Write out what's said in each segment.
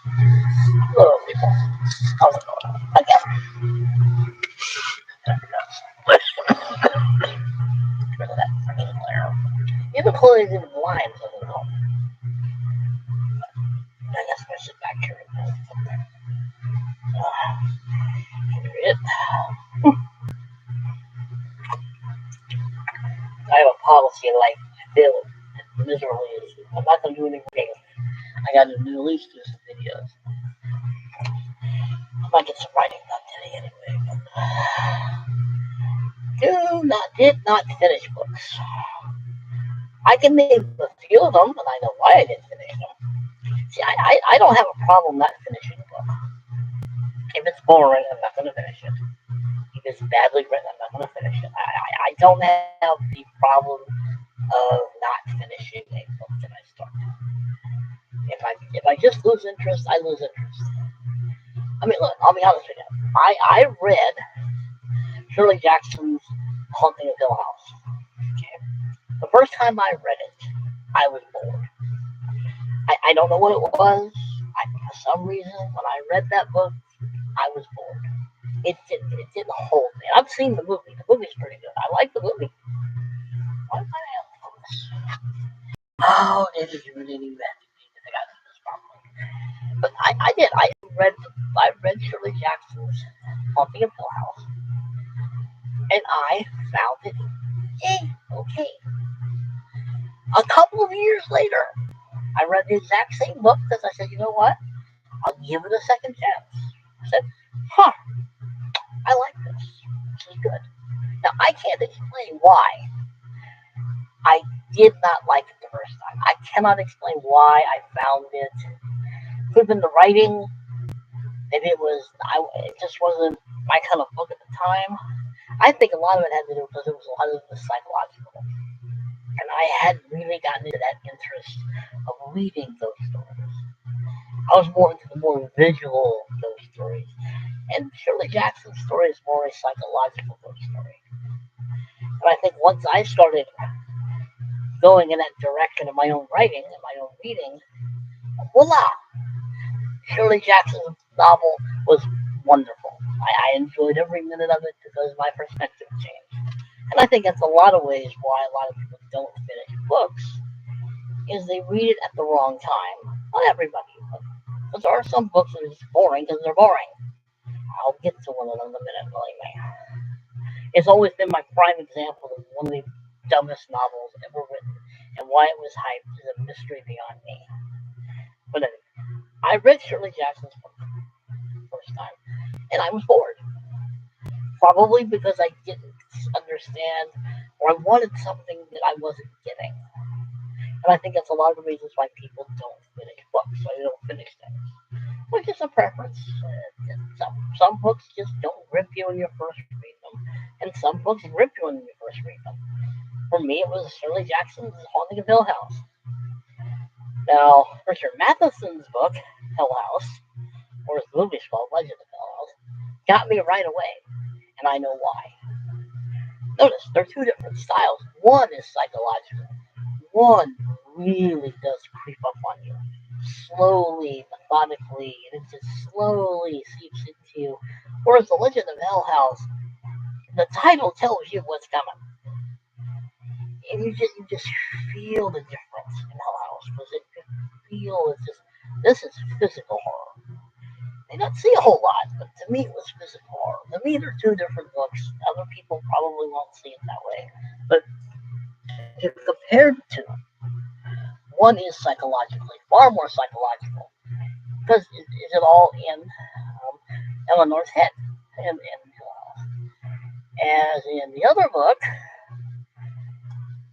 Hello, people. How's it going? Again. Get rid of that freaking glare. Even clothes even blinds doesn't help. I guess I should back here. It. I have a policy like I fail miserably. I'm not gonna do anything. I gotta do at least do some videos. I might get some writing done today anyway. But did not finish books. I can name a few of them, and I know why I didn't finish them. See, I don't have a problem not finishing a book. If it's boring, I'm not gonna finish it. If it's badly written, I'm not gonna finish it. I don't have the problem of not finishing a book that I start. If I just lose interest, I lose interest. I mean, look, I'll be honest with you. I read Shirley Jackson's Haunting of Hill House. Okay? The first time I read it, I was bored. I don't know what it was. For some reason, when I read that book, I was bored. It didn't hold me. I've seen the movie. The movie's pretty good. I like the movie. Why did I have this? Oh, this is really bad. I got this problem. But I did. I read Shirley Jackson's Haunting of Hill House, and I found it okay. A couple of years later, I read the exact same book because I said, you know what? I'll give it a second chance. I said, huh, I like this. This is good. Now, I can't explain why I did not like it the first time. I cannot explain why I found it. Could have been the writing. Maybe it just wasn't my kind of book at the time. I think a lot of it had to do because it was a lot of the psychological. And I hadn't really gotten into that interest of reading those stories. I was more into the more visual ghost stories. And Shirley Jackson's story is more a psychological ghost story. And I think once I started going in that direction of my own writing and my own reading, voila! Shirley Jackson's novel was wonderful. I enjoyed every minute of it because my perspective changed. And I think that's a lot of ways why a lot of people don't finish books, is they read it at the wrong time. Not everybody, but there are some books that are just boring because they're boring. I'll get to one of them in a minute, believe me. It's always been my prime example of one of the dumbest novels ever written, and why it was hyped is a mystery beyond me. But anyway, I read Shirley Jackson's book the first time, and I was bored. Probably because I didn't understand, or I wanted something that I wasn't getting. And I think that's a lot of the reasons why people don't finish books, why they don't finish things. Which is a preference. Some books just don't grip you when you first read them, and some books grip you when you first read them. For me, it was Shirley Jackson's Haunting of Hill House. Now, Richard Matheson's book, Hill House, or his movie's called Legend of Hill House, got me right away, and I know why. Notice, they're two different styles. One is psychological. One really does creep up on you. Slowly, methodically, and it just slowly seeps into you. Whereas The Legend of Hill House, the title tells you what's coming. And you just feel the difference in Hill House. Because this is physical horror. I don't see a whole lot, but to me it was physical horror. To me they're two different books. Other people probably won't see it that way. But if compared to, one is psychologically, far more psychological. Because is it all in Eleanor's head? And as in the other book,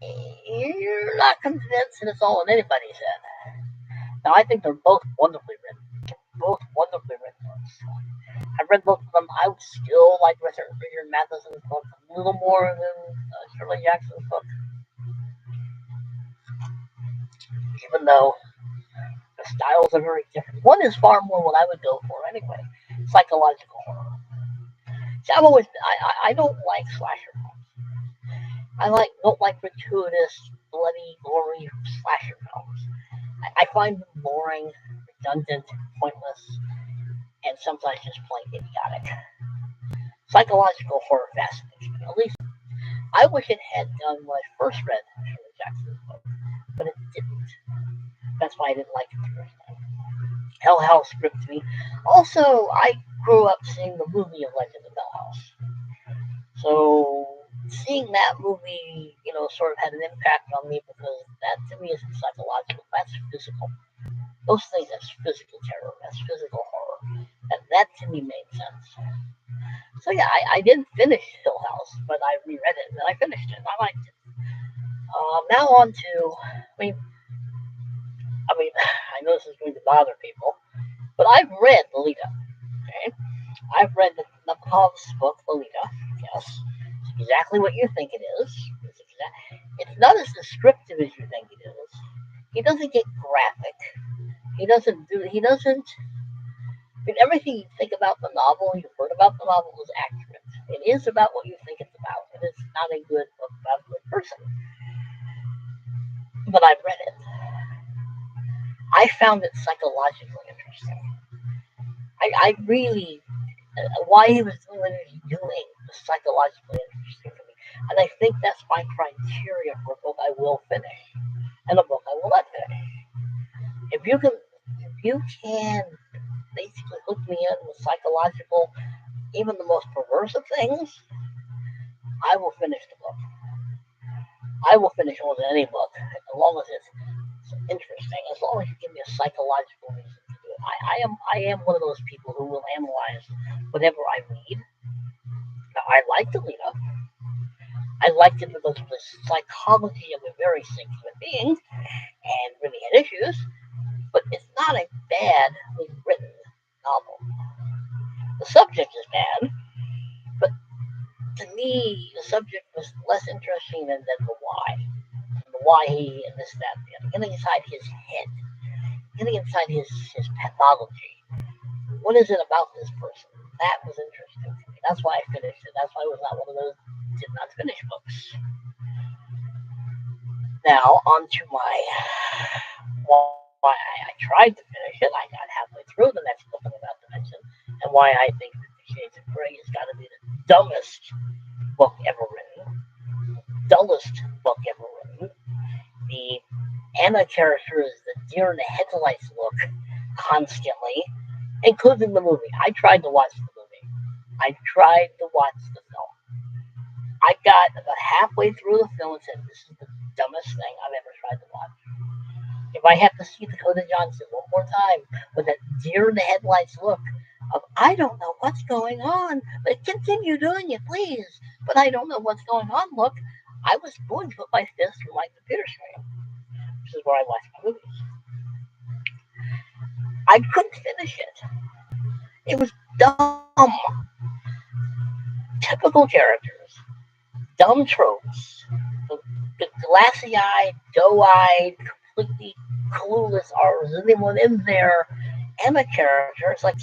you're not convinced that it's all in anybody's head. Now, I think they're both wonderfully written. Both wonderfully written books. I read both of them. I would still like Richard Matheson's book a little more than Shirley Jackson's book. Even though the styles are very different. One is far more what I would go for anyway. Psychological horror. See, I don't like slasher films. Don't like gratuitous, bloody, gory slasher films. I find them boring redundant, pointless, and sometimes just plain idiotic. Psychological horror fascinates me. At least I wish it had done when I first read Shirley Jackson's book, but it didn't. That's why I didn't like it the first time. Hell House gripped me. Also, I grew up seeing the movie of Legend of Hell House. So seeing that movie, sort of had an impact on me because that to me isn't psychological. That's physical. Those things, that's physical terror. That's physical horror. And that to me made sense. So yeah, I didn't finish Hill House, but I reread it and I finished it. I liked it. Now on to, I know this is going to bother people, but I've read Lolita. Okay, I've read Nabokov's book Lolita. Yes, it's exactly what you think it is. It's not as descriptive as you think it is. He doesn't get graphic. He doesn't. Everything you think about the novel, you've heard about the novel, is accurate. It is about what you think it's about. It is not a good book about a good person. But I've read it. I found it psychologically interesting. I really, why he was doing what he was doing was psychologically interesting to me. And I think that's my criteria for a book I will finish and a book I will not finish. If you can basically hook me in with psychological, even the most perverse of things, I will finish the book. I will finish more than any book, as long as it's interesting, as long as you give me a psychological reason to do it. I am one of those people who will analyze whatever I read. Now, I liked Alita. I liked it because of the psychology of a very sick human being and really had issues, but it's not a badly written novel. The subject is bad, but to me, the subject was less interesting than the why. The why he and this, that, and the other. Getting inside his head, getting inside his pathology. What is it about this person? That was interesting to me. That's why I finished it. That's why it was not one of those did not finish books. Now, on to why I tried to finish it. I got halfway through the next book I'm about to mention, and why I think 50 Shades of Grey has got to be the dumbest book ever written. Dullest book ever written. The Anna character is the deer in the headlights look constantly, including the movie. I tried to watch the movie. I tried to watch the film. I got about halfway through the film and said, this is the dumbest thing I've ever tried to watch. If I have to see Dakota Johnson one more time with that deer in the headlights look of, I don't know what's going on, but continue doing it, please, but I don't know what's going on, look, I was going to put my fist through my computer screen, which is where I watch my movies. I couldn't finish it. It was dumb. Typical characters. Dumb tropes. The glassy-eyed, doe-eyed, completely clueless, or is anyone in there? Emma character, it's like,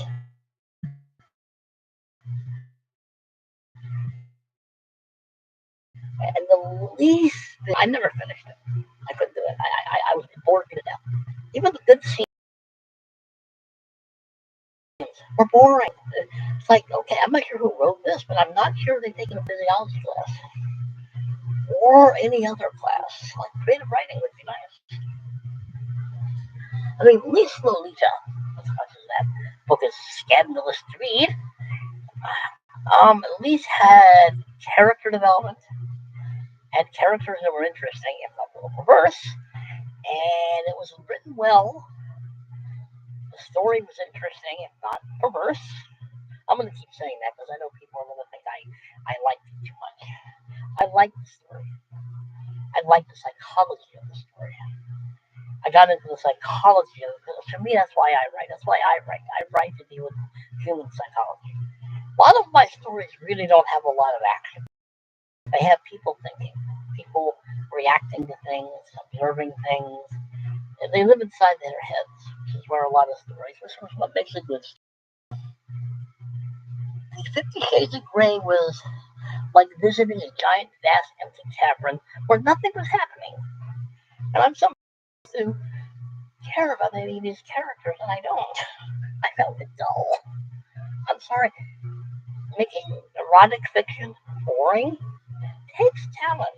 and the least, I never finished it. I couldn't do it. I was bored to death. Even the good scenes were boring. It's like, okay, I'm not sure who wrote this, but I'm not sure they've taken a physiology class or any other class. Like creative writing would be nice. I mean, at least Lolita, as much as that book is scandalous to read, at least had character development, had characters that were interesting, if not a little perverse, and it was written well. The story was interesting, if not perverse. I'm going to keep saying that because I know people are going to think I liked it too much. I liked the story. I liked the psychology of the story. I got into the psychology of it. For me, that's why I write. That's why I write. I write to deal with human psychology. A lot of my stories really don't have a lot of action. They have people thinking, people reacting to things, observing things. And they live inside their heads, which is where a lot of stories, which is what makes a good story. The 50 Shades of Grey was like visiting a giant, vast, empty tavern where nothing was happening. And I'm someone who care about any of these characters, and I don't. I found it dull. I'm sorry. Making erotic fiction boring takes talent.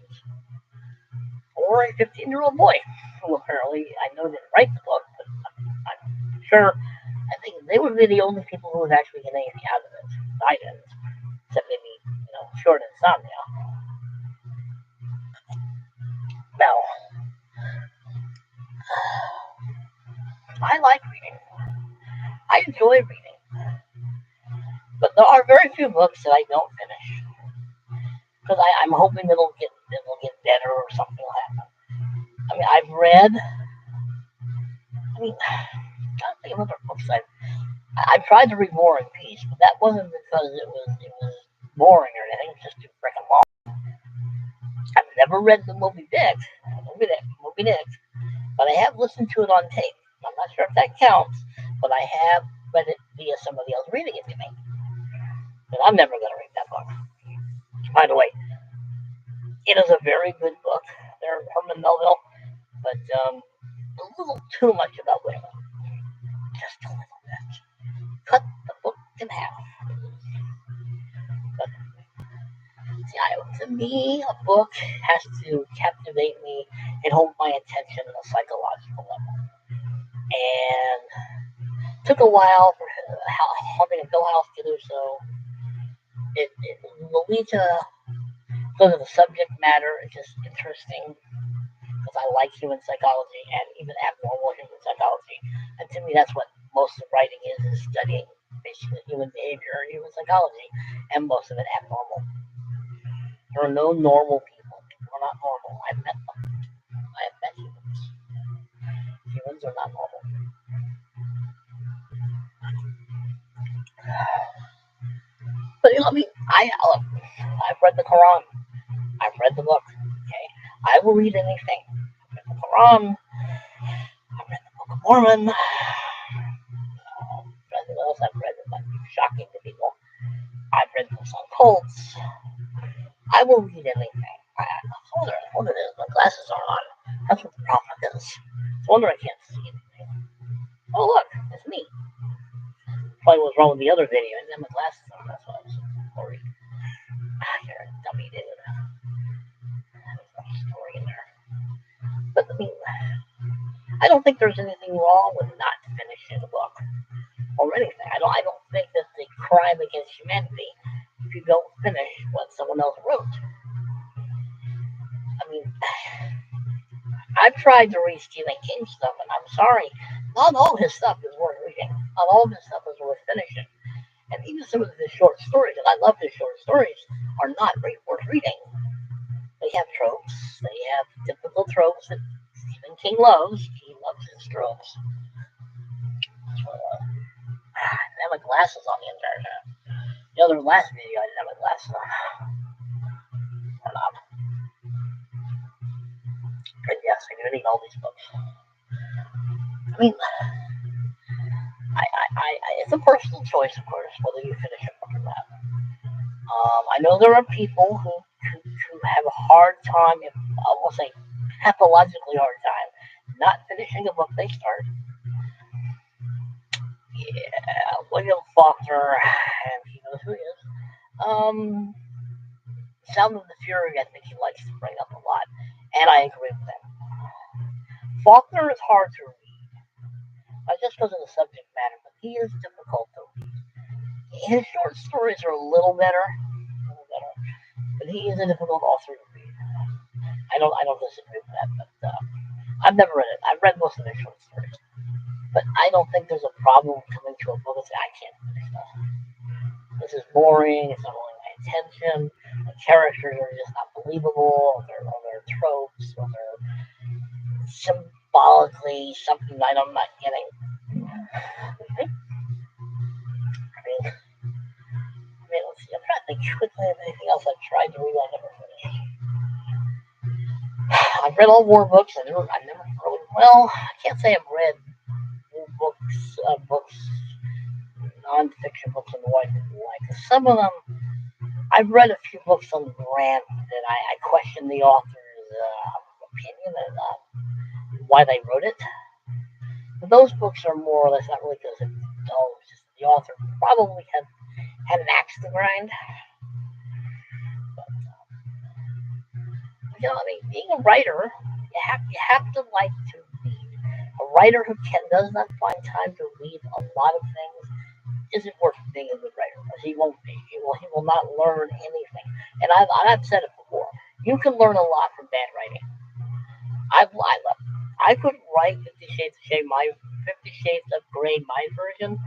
Or a 15-year-old boy who apparently, I know, didn't write the book, but I'm sure, I think they would be the only people who would actually get anything out of it. I didn't, except maybe, short insomnia. Now, I like reading. I enjoy reading. But there are very few books that I don't finish. Because I'm hoping it'll get better or something will happen. I mean, I can't think of other books I tried to read War and Peace, but that wasn't because it was boring or anything. It was just too freaking long. I've never read the Moby Dick, but I have listened to it on tape. I'm not sure if that counts, but I have read it via somebody else reading it to me. But I'm never going to read that book. By the way, it is a very good book. They're Herman Melville, but a little too much about women. Just a little bit. Cut the book in half. But to me, a book has to captivate me and hold my attention on a psychological level. And it took a while for Haunting of Hill House to do so. Lolita, because of the subject matter, is just interesting because I like human psychology and even abnormal human psychology. And to me, that's what most of writing is studying basically human behavior and human psychology, and most of it abnormal. There are no normal people. People are not normal. I've met them. I have met humans. Humans are not normal. But I've read the Quran. I've read the book. Okay, I will read anything. I've read the Quran. I've read the Book of Mormon. Anything else I've read that might be shocking to people. I've read books on cults. I will read anything. What it is? My glasses aren't on. That's what the problem is. No wonder I can't see anything. Oh look, it's me. Probably what was wrong with the other video. I didn't have my glasses on. That's why I was so worried. You're a dummy, dude. There's no story in there. But I don't think there's anything wrong with not finishing a book or anything. I don't think that's a crime against humanity if you don't finish what someone else wrote. I mean, I've tried to read Stephen King stuff, and I'm sorry, not all his stuff is worth reading. Not all of his stuff is worth finishing. And even some of his short stories, and I love his short stories, are not worth reading. They have tropes. They have typical tropes that Stephen King loves. He loves his tropes. I didn't have my glasses on the entire time. The other last video, I didn't have my glasses on. Or not. But yes, I'm reading all these books. I mean, it's a personal choice, of course, whether you finish a book or not. I know there are people who have a hard time, I will say pathologically hard time, not finishing a book they start. Yeah, William Faulkner, and he knows who he is. Sound of the Fury, I think he likes to bring up a lot, and I agree with him. Faulkner is hard to read, not just because of the subject matter, but he is difficult to read. His short stories are a little better, but he is a difficult author to read. I don't disagree with that, but I've never read it. I've read most of his short stories, but I don't think there's a problem coming to a book and say I can't finish this. This is boring. It's not holding my attention. The characters are just not believable. They're tropes, or they're symbolically something I'm not getting. Let's see. I'm trying to think quickly of anything else I've tried to read I never finished. I've read all war books. I never really, well, I can't say I've read books, non-fiction books on the white like. Some of them, I've read a few books on Grant that I question the author's opinion and why they wrote it. But those books are more or less not really because it's dull. It's just the author probably had an axe to grind. But I mean, being a writer, you have to like to read. A writer who does not find time to read a lot of things isn't worth being a good writer, because he won't be. He will not learn anything. And I've said it before. You can learn a lot from bad writing. I could write 50 Shades of Grey, my version,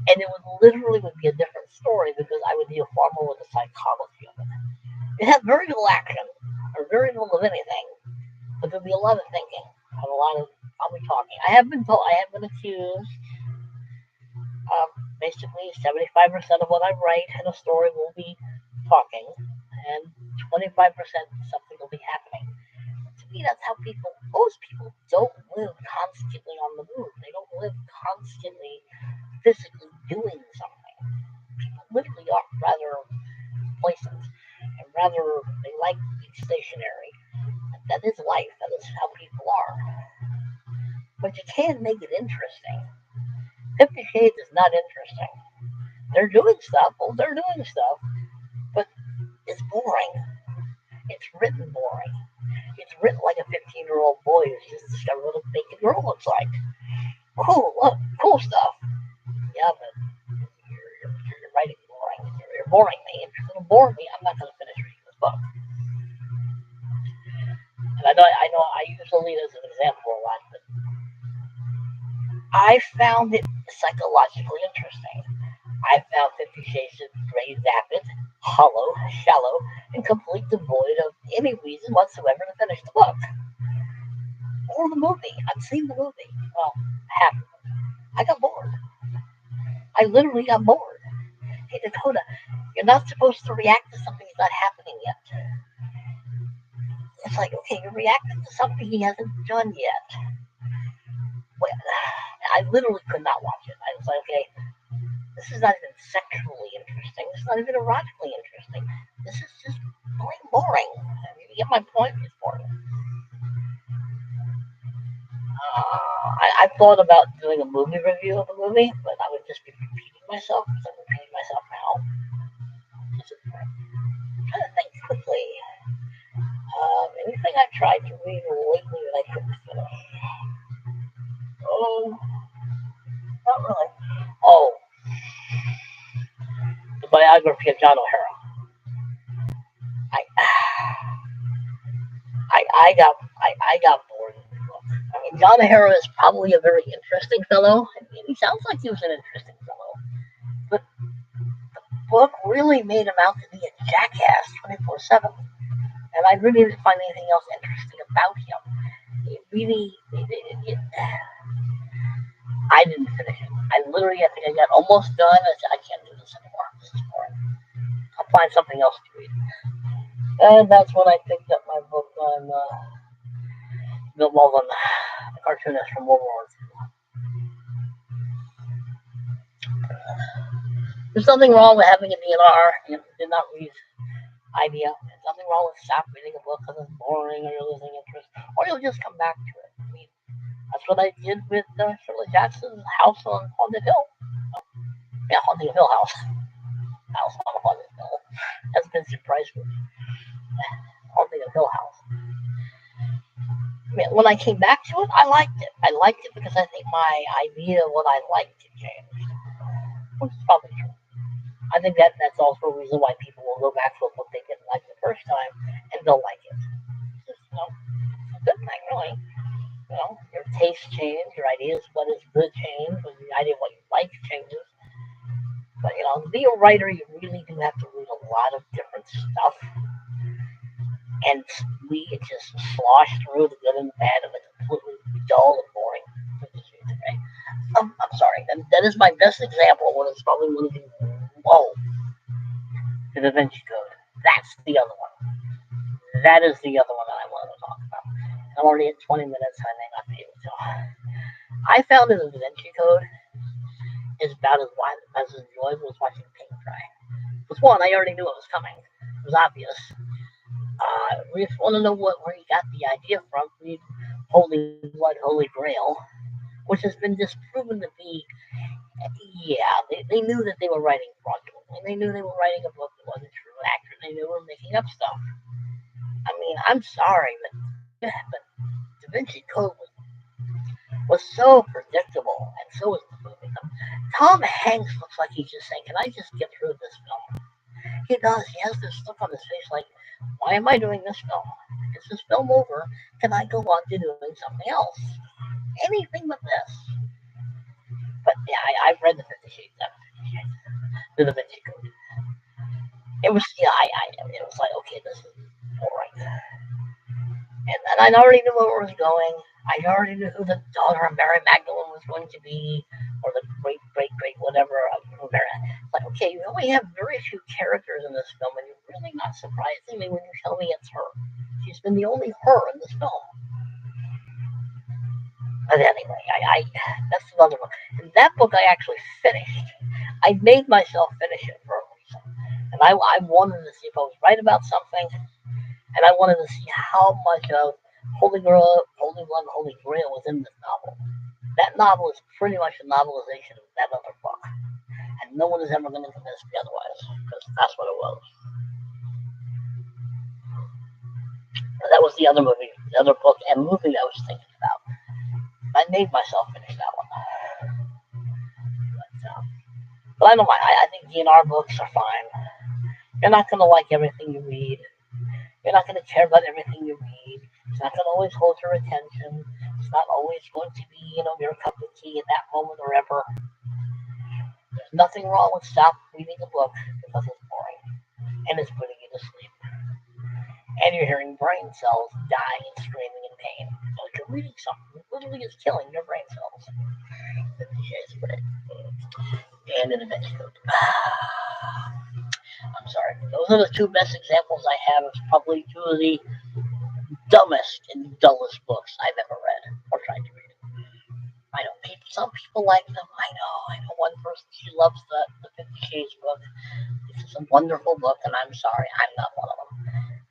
and it would be a different story because I would deal far more with the psychology of it. It had very little action or very little of anything, but there'd be a lot of thinking and a lot of probably talking. I have been accused of basically 75% of what I write in a story will be talking, and 25% something will be happening. To me, that's how most people don't live constantly on the move. They don't live constantly physically doing something. People literally are rather complacent and rather they like being stationary. That is life. That is how people are. But you can make it interesting. 50 Shades is not interesting. They're doing stuff. Well, they're doing stuff, but it's boring. It's written boring. It's written like a 15-year-old boy who's just discovered what a naked girl looks like. Cool, look, cool stuff. Yeah, but you're writing boring. You're boring me. If you're going to bore me, I'm not going to finish reading this book. And I know, I use Alita as an example a lot, but I found it psychologically interesting. I found 50 Shades of Grey vapid, hollow, shallow, and completely devoid of any reason whatsoever to finish the book. Or the movie. I've seen the movie. Well, half of it. I got bored. I literally got bored. Hey, Dakota, you're not supposed to react to something that's not happening yet. It's like, okay, you're reacting to something he hasn't done yet. Well, I literally could not watch it. I was like, okay, this is not even sexually interesting. This is not even erotically interesting. This is just plain boring. You get my point? It's boring. I thought about doing a movie review of the movie, but I would just be repeating myself because I'm repeating myself now. I'm trying to think quickly. Anything I tried to read lately that I couldn't finish? Oh, not really. Oh, the biography of John O'Hara. I, I got bored with the book. I mean, John O'Hara is probably a very interesting fellow. I mean, he sounds like he was an interesting fellow, but the book really made him out to be a jackass 24/7. And I really didn't find anything else interesting about him. It really, I didn't finish it. I think I got almost done. I said, I can't do this anymore. This is boring. I'll find something else to read. And that's when I picked up my book on Bill Mullen, the cartoonist from World War II. There's nothing wrong with having a DNR. Did not read idea. There's nothing wrong with stop reading a book because it's boring or you're losing interest, or you'll just come back to it. I mean, that's what I did with Shirley Jackson's House on Haunted Hill. Yeah, Haunted Hill House. House on Haunted Hill. That's Vincent Price movie. Haunted Hill House. I mean, when I came back to it, I liked it. I liked it because I think my idea of what I liked changed, which is probably true. I think that's also a reason why people will go back to a book they didn't like the first time and they'll like it. It's just, a good thing, really. Your tastes change, your ideas of what is good change, and the idea of what you like changes. But to be a writer, you really do have to read a lot of different stuff, and we just slosh through the good and the bad of it, completely dull and boring. I'm sorry. That is my best example of what is probably one of the whoa. The Da Vinci Code. That's the other one. That is the other one that I wanted to talk about. I'm already at 20 minutes. I may not be able to. I found that the Da Vinci Code is about as enjoyable as watching paint dry. With one, I already knew it was coming. It was obvious. We just want to know where you got the idea from. Read Holy Blood, Holy Grail, which has been disproven to be, yeah, they knew that they were writing fraudulently. They knew they were writing a book that wasn't true and accurate. They knew they were making up stuff. I mean, I'm sorry, but Da Vinci Code was so predictable, and so was the movie. Tom Hanks looks like he's just saying, "Can I just get through this film?" He does. He has this look on his face like, "Why am I doing this film? Is this film over? Can I go on to doing something else? Anything but this." But yeah, I've read the 50 Shades of the Da Vinci Code. It was, yeah, it was like, okay, this is boring. And I already knew where it was going. I already knew who the daughter of Mary Magdalene was going to be, or the great whatever of Mary. It's like, okay, you only have very few characters in this film, and you're really not surprising me when you tell me it's her. She's been the only her in this film. But anyway, that's another book. And that book I actually finished. I made myself finish it for a reason. And I wanted to see if I was right about something, and I wanted to see how much of Holy Grail, Holy Blood, Holy Grail was in this novel. That novel is pretty much a novelization of that other book. And no one is ever going to convince me otherwise, because that's what it was. That was the other movie, the other book and movie I was thinking about. I made myself finish that one. But I don't mind. I think DNR books are fine. You're not going to like everything you read. You're not going to care about everything you read. It's not going to always hold your attention. It's not always going to be, your cup of tea at that moment or ever. There's nothing wrong with stop reading a book because it's boring and it's putting you to sleep. And you're hearing brain cells dying and screaming in pain. So you're reading something that literally is killing your brain cells. And in a minute. I'm sorry. Those are the two best examples I have of probably two of the dumbest and dullest books I've ever read or tried to read. I know some people like them. I know one person, she loves the 50 Shades book. It's a wonderful book, and I'm sorry, I'm not one of them.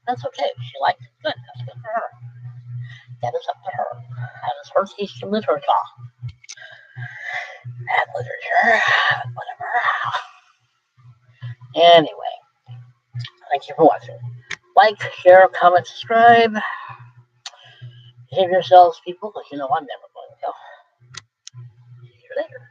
That's okay. If she likes it, good. That's good for her. That is up to her. That is her taste in literature. And literature, whatever. Anyway, thank you for watching. Like, share, comment, subscribe. Behave yourselves, people, because I'm never going to go. See you later.